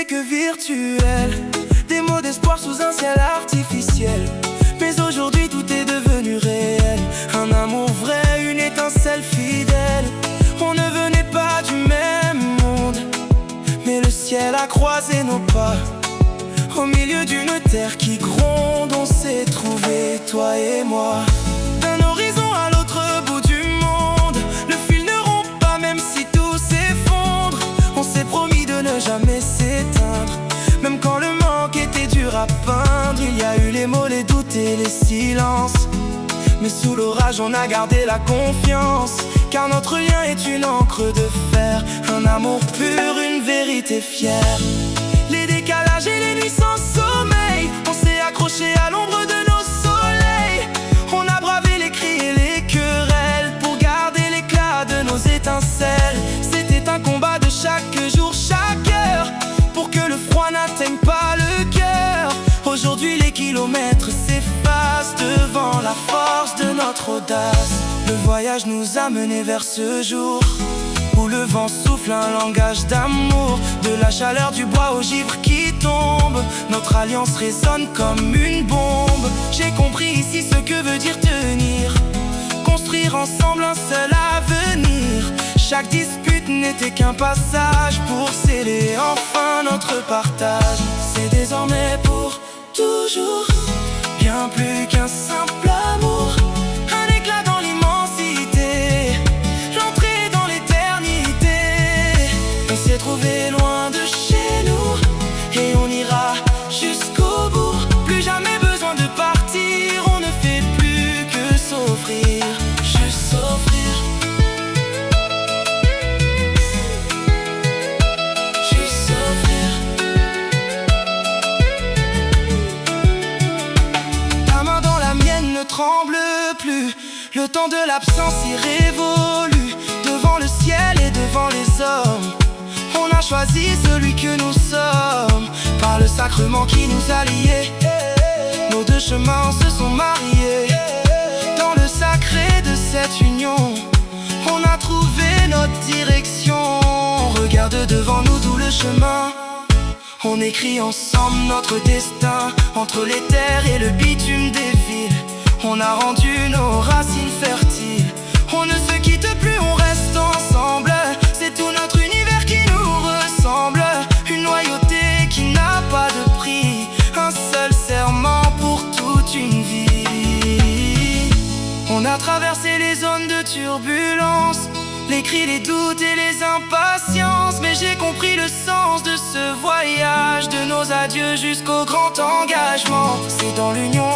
que virtuel, des mots d'espoir sous un ciel artificiel. Mais aujourd'hui tout est devenu réel, un amour vrai, une étincelle fidèle. On ne venait pas du même monde, mais le ciel a croisé nos pas. Au milieu d'une terre qui gronde, on s'est trouvé, toi et moi. D'un horizon à l'autre bout du monde, le fil ne rompt pas même si tout s'effondre. On s'est promis de ne jamais s'éteindre, même quand le manque était dur à peindre. Il y a eu les mots, les doutes et les silences, mais sous l'orage on a gardé la confiance. Car notre lien est une encre de fer, un amour pur, une vérité fière. Les décalages et les nuits sans sommeil, on s'est accroché à l'ombre de nos soleils. On a bravé les cris et les querelles pour garder l'éclat de nos étincelles. C'était un combat de chaque jour, chaque heure, pour que le froid n'atteigne pas le cœur. Aujourd'hui les kilomètres s'effacent devant la force de notre audace. Le voyage nous a menés vers ce jour où le vent souffle un langage d'amour. De la chaleur du bois au givre qui tombe, notre alliance résonne comme une bombe. J'ai compris ici ce que veut dire tenir, construire ensemble un seul avenir. Chaque dispute n'était qu'un passage pour sceller enfin notre partage. C'est désormais pour toujours, bien plus qu'un simple amour. Un éclat dans l'immensité, l'entrée dans l'éternité. On s'est trouvé loin de chez nous et on ira jusqu'au bout. Plus jamais besoin de partir, on ne fait plus que s'offrir, juste s'offrir, juste s'offrir. Ta main dans la mienne ne tremble plus, le temps de l'absence y révolue. Devant le ciel et devant les hommes, on a choisi celui que nous sommes. Par le sacrement qui nous a liés, nos deux chemins se sont mariés. Dans le sacré de cette union, on a trouvé notre direction. Regarde devant nous tout le chemin, on écrit ensemble notre destin. Entre les terres et le bitume des villes, on a rendu nos racines fertiles. On ne se quitte plus, on reste ensemble. C'est tout notre univers qui nous ressemble. Une loyauté qui n'a pas de prix, un seul serment pour toute une vie. On a traversé les zones de turbulence, les cris, les doutes et les impatiences. Mais j'ai compris le sens de ce voyage, de nos adieux jusqu'au grand engagement. C'est dans l'union